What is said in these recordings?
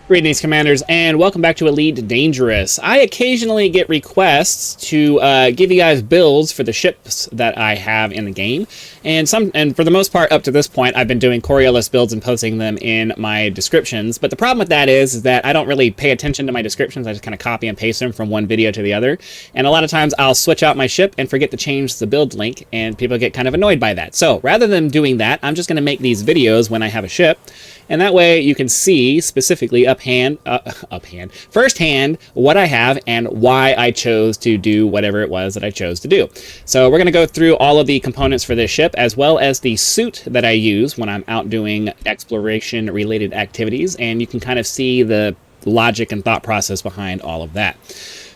Greetings, Commanders, and welcome back to Elite Dangerous. I occasionally get requests to give you guys builds for the ships that I have in the game, and for the most part, up to this point, I've been doing Coriolis builds and posting them in my descriptions. But the problem with that is that I don't really pay attention to my descriptions. I just kind of copy and paste them from one video to the other, and a lot of times I'll switch out my ship and forget to change the build link, and people get kind of annoyed by that. So rather than doing that, I'm just going to make these videos when I have a ship. And that way you can see specifically firsthand what I have and why I chose to do whatever it was that I chose to do. So we're going to go through all of the components for this ship, as well as the suit that I use when I'm out doing exploration related activities. And you can kind of see the logic and thought process behind all of that.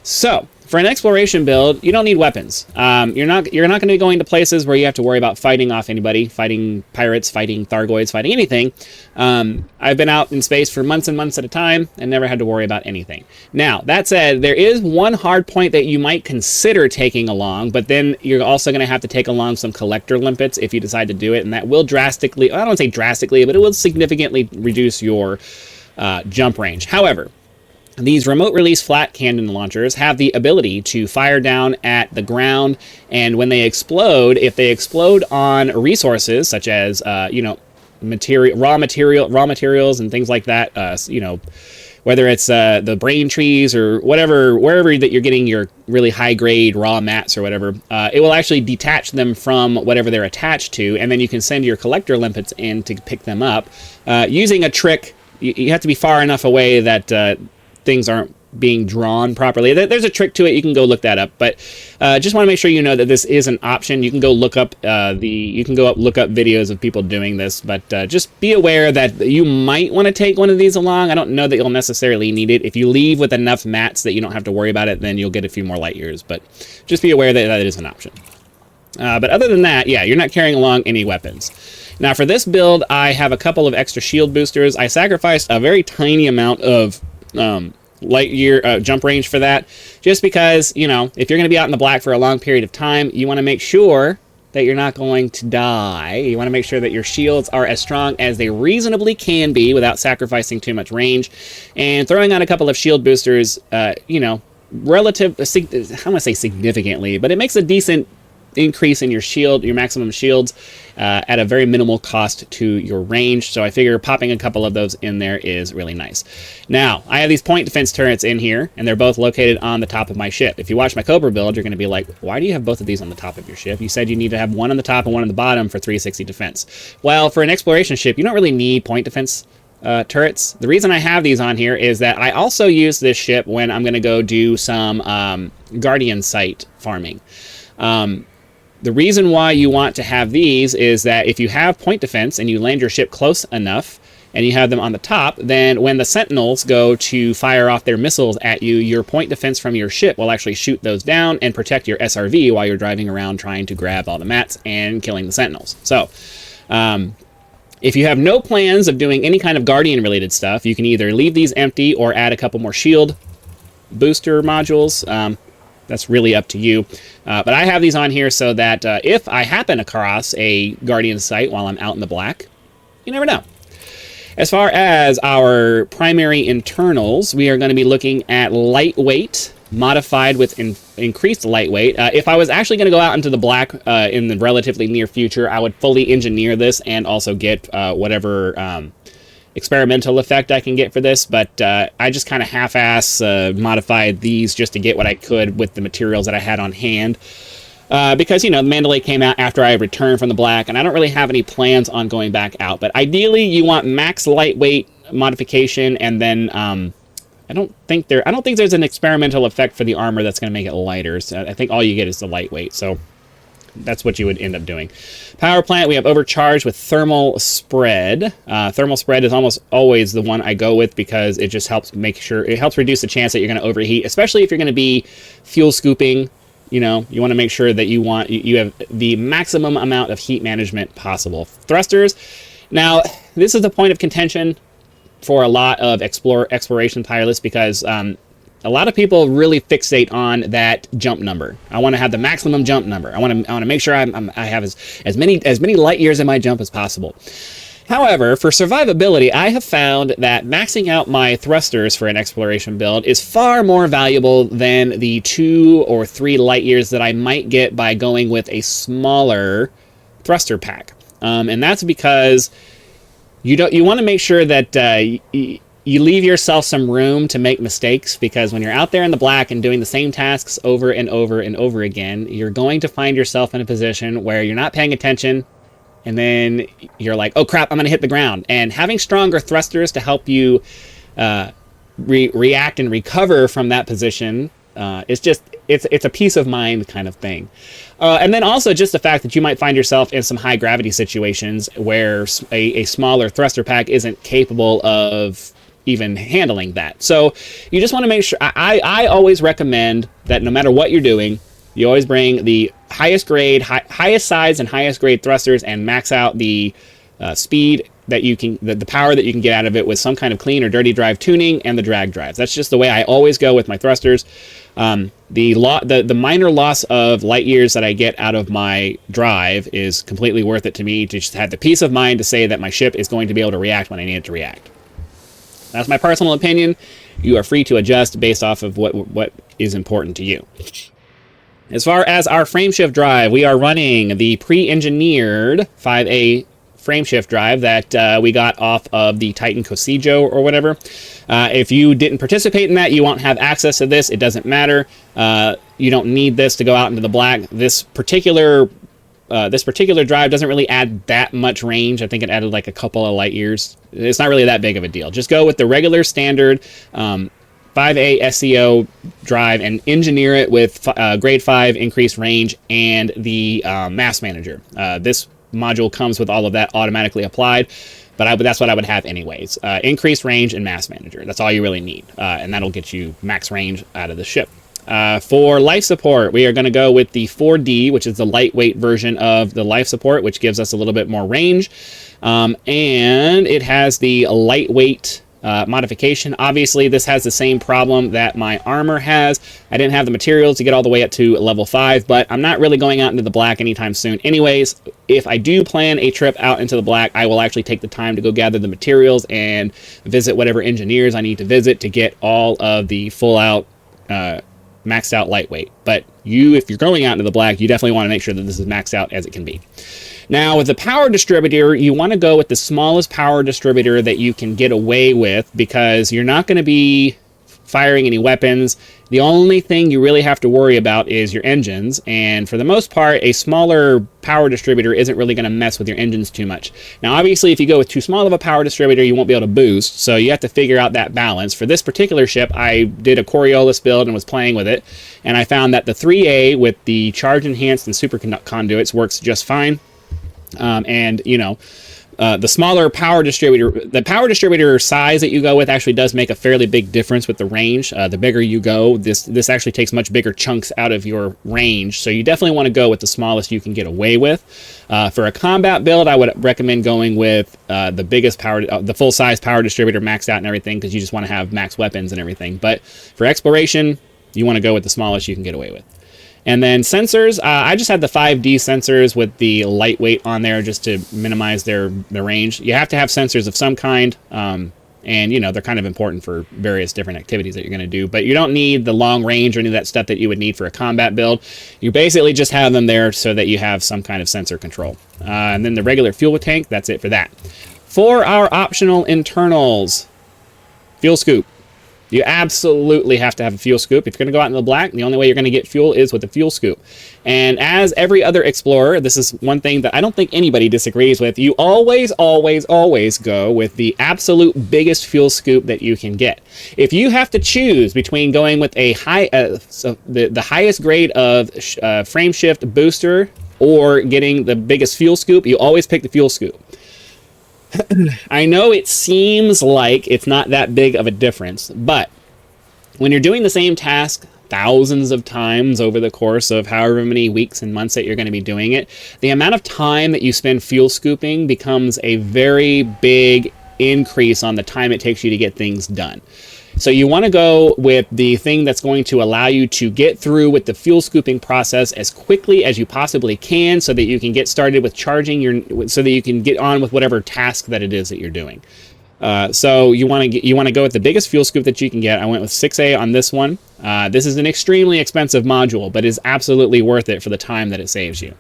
So for an exploration build, you don't need weapons. You're not going to be going to places where you have to worry about fighting off anybody, fighting pirates, fighting Thargoids, fighting anything. I've been out in space for months and months at a time and never had to worry about anything. Now, that said, there is one hard point that you might consider taking along, but then you're also going to have to take along some collector limpets if you decide to do it, and that will drastically, I don't want to say drastically, but it will significantly reduce your jump range. However, these remote release flat cannon launchers have the ability to fire down at the ground, and when they explode, if they explode on resources such as raw materials and things like that, whether it's the brain trees or wherever that you're getting your really high grade raw mats or whatever, it will actually detach them from whatever they're attached to, and then you can send your collector limpets in to pick them up using a trick. You have to be far enough away that things aren't being drawn properly. There's a trick to it. You can go look that up, but just want to make sure you know that this is an option. You can go look up look up videos of people doing this, but just be aware that you might want to take one of these along. I don't know that you'll necessarily need it. If you leave with enough mats that you don't have to worry about it, then you'll get a few more light years, but just be aware that that is an option. But other than that, yeah, you're not carrying along any weapons. Now for this build, I have a couple of extra shield boosters. I sacrificed a very tiny amount of light year jump range for that, just because, if you're going to be out in the black for a long period of time, you want to make sure that you're not going to die. You want to make sure that your shields are as strong as they reasonably can be without sacrificing too much range, and throwing on a couple of shield boosters, I don't want to say significantly, but it makes a decent increase in your maximum shields at a very minimal cost to your range. So I figure popping a couple of those in there is really nice. Now, I have these point defense turrets in here, and they're both located on the top of my ship. If you watch my Cobra build, you're going to be like, why do you have both of these on the top of your ship? You said you need to have one on the top and one on the bottom for 360 defense. Well, for an exploration ship, you don't really need point defense turrets. The reason I have these on here is that I also use this ship when I'm going to go do some Guardian site farming. The reason why you want to have these is that if you have point defense and you land your ship close enough and you have them on the top, then when the sentinels go to fire off their missiles at you, your point defense from your ship will actually shoot those down and protect your SRV while you're driving around trying to grab all the mats and killing the sentinels. So, if you have no plans of doing any kind of Guardian related stuff, you can either leave these empty or add a couple more shield booster modules. That's really up to you. But I have these on here so that if I happen across a Guardian site while I'm out in the black, you never know. As far as our primary internals, we are going to be looking at lightweight, modified with increased lightweight. If I was actually going to go out into the black in the relatively near future, I would fully engineer this and also get whatever experimental effect I can get for this, but I just kind of half-ass modified these just to get what I could with the materials that I had on hand, because the Mandalay came out after I returned from the black, and I don't really have any plans on going back out. But ideally, you want max lightweight modification, and then I don't think there's an experimental effect for the armor that's going to make it lighter. So I think all you get is the lightweight. So that's what you would end up doing. Power plant, we have overcharged with thermal spread. Thermal spread is almost always the one I go with because it just helps reduce the chance that you're going to overheat, especially if you're going to be fuel scooping. You want to make sure that you have the maximum amount of heat management possible. Thrusters, now this is the point of contention for a lot of exploration pilots because a lot of people really fixate on that jump number. I want to have the maximum jump number. I want to make sure I have as many light years in my jump as possible. However, for survivability, I have found that maxing out my thrusters for an exploration build is far more valuable than the 2 or 3 light years that I might get by going with a smaller thruster pack. And that's because you want to make sure that you leave yourself some room to make mistakes, because when you're out there in the black and doing the same tasks over and over and over again, you're going to find yourself in a position where you're not paying attention, and then you're like, oh crap, I'm going to hit the ground. And having stronger thrusters to help you react and recover from that position is just, it's a peace of mind kind of thing. And then also just the fact that you might find yourself in some high gravity situations where a smaller thruster pack isn't capable of even handling that. So you just want to make sure, I always recommend that no matter what you're doing, you always bring the highest grade, highest size and highest grade thrusters, and max out the speed that you can, the power that you can get out of it with some kind of clean or dirty drive tuning and the drag drives. That's just the way I always go with my thrusters. The minor loss of light years that I get out of my drive is completely worth it to me, to just have the peace of mind to say that my ship is going to be able to react when I need it to react. That's my personal opinion. You are free to adjust based off of what is important to you. As far as our frameshift drive, we are running the pre-engineered 5A frameshift drive that we got off of the Titan Cosijo or whatever. If you didn't participate in that, you won't have access to this. It doesn't matter. You don't need this to go out into the black. This particular drive doesn't really add that much range. I think it added like a couple of light years. It's not really that big of a deal. Just go with the regular standard 5A SEO drive and engineer it with grade 5 increased range and the mass manager. This module comes with all of that automatically applied, but that's what I would have anyways. Increased range and mass manager. That's all you really need, and that'll get you max range out of the ship. For life support, we are going to go with the 4D, which is the lightweight version of the life support, which gives us a little bit more range. And it has the lightweight modification. Obviously, this has the same problem that my armor has. I didn't have the materials to get all the way up to level 5, but I'm not really going out into the black anytime soon. Anyways, if I do plan a trip out into the black, I will actually take the time to go gather the materials and visit whatever engineers I need to visit to get all of the full-out maxed out lightweight. But if you're going out into the black, you definitely want to make sure that this is maxed out as it can be. Now, with the power distributor, you want to go with the smallest power distributor that you can get away with, because you're not going to be firing any weapons. The only thing you really have to worry about is your engines, and for the most part, a smaller power distributor isn't really going to mess with your engines too much. Now, obviously, if you go with too small of a power distributor, you won't be able to boost, so you have to figure out that balance. For this particular ship, I did a Coriolis build and was playing with it, and I found that the 3A with the charge enhanced and super conduits works just fine. And you know, the smaller power distributor, the power distributor size that you go with actually does make a fairly big difference with the range. The bigger you go, this actually takes much bigger chunks out of your range. So you definitely want to go with the smallest you can get away with. For a combat build, I would recommend going with the biggest power, the full size power distributor maxed out and everything, because you just want to have max weapons and everything. But for exploration, you want to go with the smallest you can get away with. And then sensors, I just had the 5D sensors with the lightweight on there just to minimize their range. You have to have sensors of some kind, and you know, they're kind of important for various different activities that you're going to do, but you don't need the long range or any of that stuff that you would need for a combat build. You basically just have them there so that you have some kind of sensor control. And then the regular fuel tank, that's it for that. For our optional internals, fuel scoop. You absolutely have to have a fuel scoop. If you're going to go out in the black, the only way you're going to get fuel is with a fuel scoop. And as every other explorer, this is one thing that I don't think anybody disagrees with. You always, always, always go with the absolute biggest fuel scoop that you can get. If you have to choose between going with a the highest grade of frame shift booster or getting the biggest fuel scoop, you always pick the fuel scoop. I know it seems like it's not that big of a difference, but when you're doing the same task thousands of times over the course of however many weeks and months that you're going to be doing it, the amount of time that you spend fuel scooping becomes a very big increase on the time it takes you to get things done. So you want to go with the thing that's going to allow you to get through with the fuel scooping process as quickly as you possibly can, so that you can get started with charging so that you can get on with whatever task that it is that you're doing. So you want to go with the biggest fuel scoop that you can get. I went with 6A on this one. This is an extremely expensive module, but is absolutely worth it for the time that it saves you.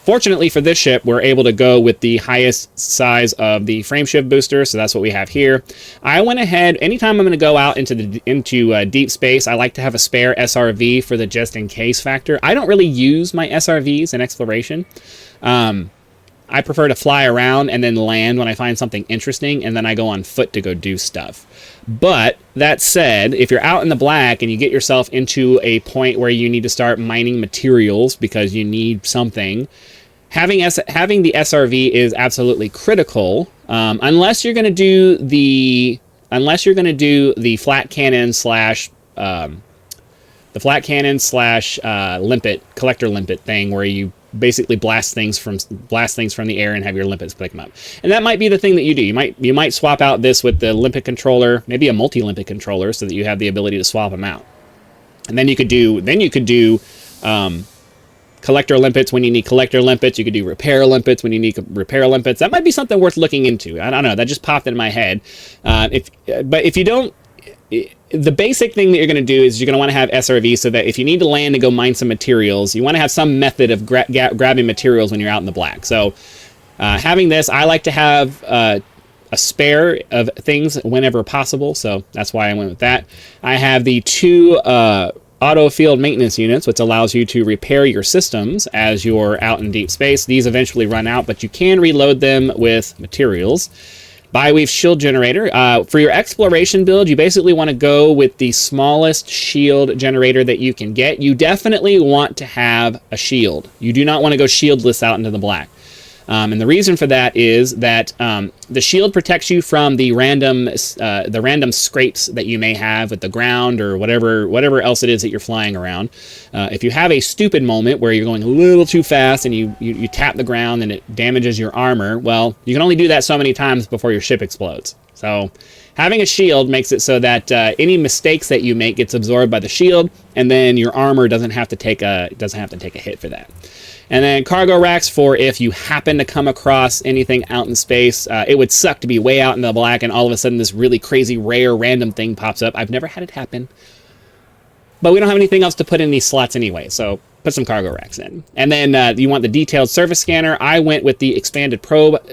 Fortunately for this ship, we're able to go with the highest size of the frameshift booster, so that's what we have here. I went ahead, anytime I'm going to go out into deep space, I like to have a spare SRV for the just-in-case factor. I don't really use my SRVs in exploration. I prefer to fly around and then land when I find something interesting, and then I go on foot to go do stuff. But that said, if you're out in the black and you get yourself into a point where you need to start mining materials because you need something, having the SRV is absolutely critical, unless you're going to do the flat cannon slash limpet collector limpet thing, where you basically blast things from the air and have your limpets pick them up. And that might be the thing that you do. You might swap out this with the limpet controller, maybe a multi-limpet controller, so that you have the ability to swap them out. And then you could do collector limpets when you need collector limpets. You could do repair limpets when you need repair limpets. That might be something worth looking into. I don't know. That just popped in my head. But if you don't, the basic thing that you're going to do is you're going to want to have SRV, so that if you need to land and go mine some materials, you want to have some method of grabbing materials when you're out in the black. So having this, I like to have a spare of things whenever possible, so that's why I went with that. I have the 2 auto field maintenance units, which allows you to repair your systems as you're out in deep space. These eventually run out, but you can reload them with materials. Bi-weave shield generator. For your exploration build, you basically want to go with the smallest shield generator that you can get. You definitely want to have a shield. You do not want to go shieldless out into the black. And the reason for that is that the shield protects you from the random scrapes that you may have with the ground or whatever else it is that you're flying around. If you have a stupid moment where you're going a little too fast and you tap the ground and it damages your armor, well, you can only do that so many times before your ship explodes. So having a shield makes it so that any mistakes that you make gets absorbed by the shield, and then your armor doesn't have to take a hit for that. And then cargo racks for if you happen to come across anything out in space. It would suck to be way out in the black and all of a sudden this really crazy, rare, random thing pops up. I've never had it happen. But we don't have anything else to put in these slots anyway, so put some cargo racks in. And then you want the detailed surface scanner. I went with the expanded probe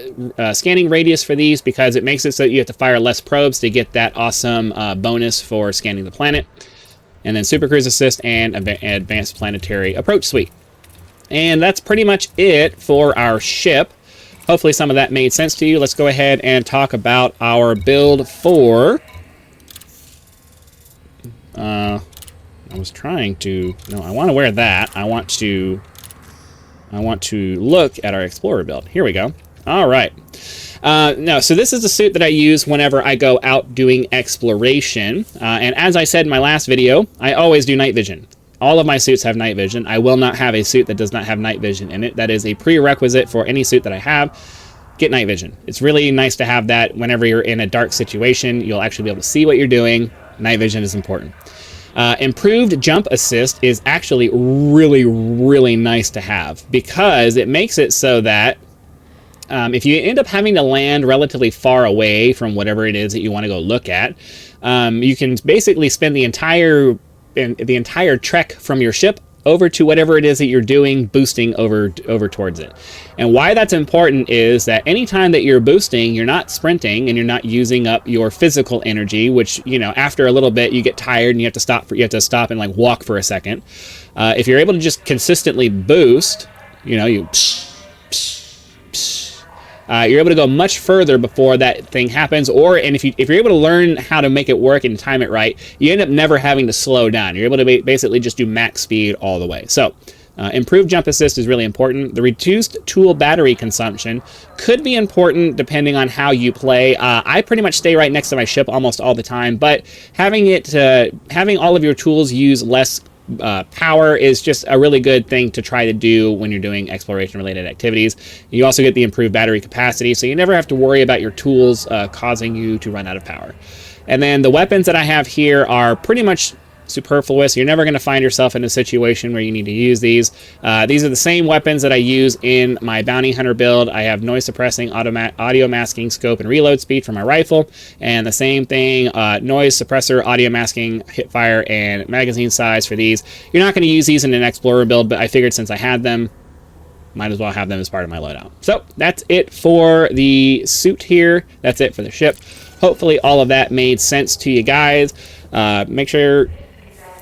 scanning radius for these because it makes it so that you have to fire less probes to get that awesome bonus for scanning the planet. And then Super Cruise Assist and Advanced Planetary Approach Suite. And that's pretty much it for our ship. Hopefully some of that made sense to you. Let's go ahead and talk about our build for... I was trying to... No, I want to wear that. I want to look at our Explorer build. Here we go. All right. No, so this is the suit that I use whenever I go out doing exploration. And as I said in my last video, I always do night vision. All of my suits have night vision. I will not have a suit that does not have night vision in it. That is a prerequisite for any suit that I have. Get night vision. It's really nice to have that whenever you're in a dark situation. You'll actually be able to see what you're doing. Night vision is important. Improved jump assist is actually really, really nice to have because it makes it so that if you end up having to land relatively far away from whatever it is that you want to go look at, you can basically spend the entire trek from your ship over to whatever it is that you're doing, boosting over towards it. And why that's important is that anytime that you're boosting, you're not sprinting and you're not using up your physical energy, which, you know, after a little bit you get tired and you have to stop and like walk for a second. If you're able to just consistently boost, you know, you're able to go much further before that thing happens. And if you're able to learn how to make it work and time it right, you end up never having to slow down. You're able to basically just do max speed all the way. So improved jump assist is really important. The reduced tool battery consumption could be important depending on how you play. I pretty much stay right next to my ship almost all the time, but having all of your tools use less power is just a really good thing to try to do when you're doing exploration related activities. You also get the improved battery capacity, so you never have to worry about your tools causing you to run out of power. And then the weapons that I have here are pretty much superfluous. You're never going to find yourself in a situation where you need to use these. These are the same weapons that I use in my bounty hunter build. I have noise suppressing, audio masking, scope, and reload speed for my rifle, and the same thing, noise suppressor, audio masking, hip fire, and magazine size for these. You're not going to use these in an explorer build, but I figured since I had them, might as well have them as part of my loadout. So that's it for the suit here. That's it for the ship. Hopefully all of that made sense to you guys. Make sure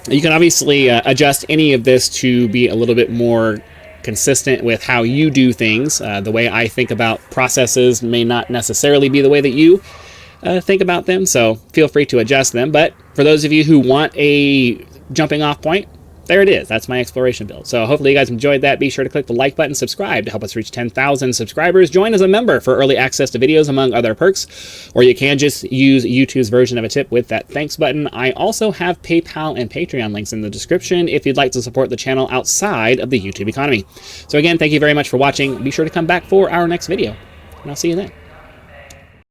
you can obviously adjust any of this to be a little bit more consistent with how you do things. The way I think about processes may not necessarily be the way that you think about them, so feel free to adjust them. But for those of you who want a jumping off point, there it is. That's my exploration build. So hopefully you guys enjoyed that. Be sure to click the like button, subscribe to help us reach 10,000 subscribers. Join as a member for early access to videos, among other perks. Or you can just use YouTube's version of a tip with that thanks button. I also have PayPal and Patreon links in the description if you'd like to support the channel outside of the YouTube economy. So again, thank you very much for watching. Be sure to come back for our next video, and I'll see you then.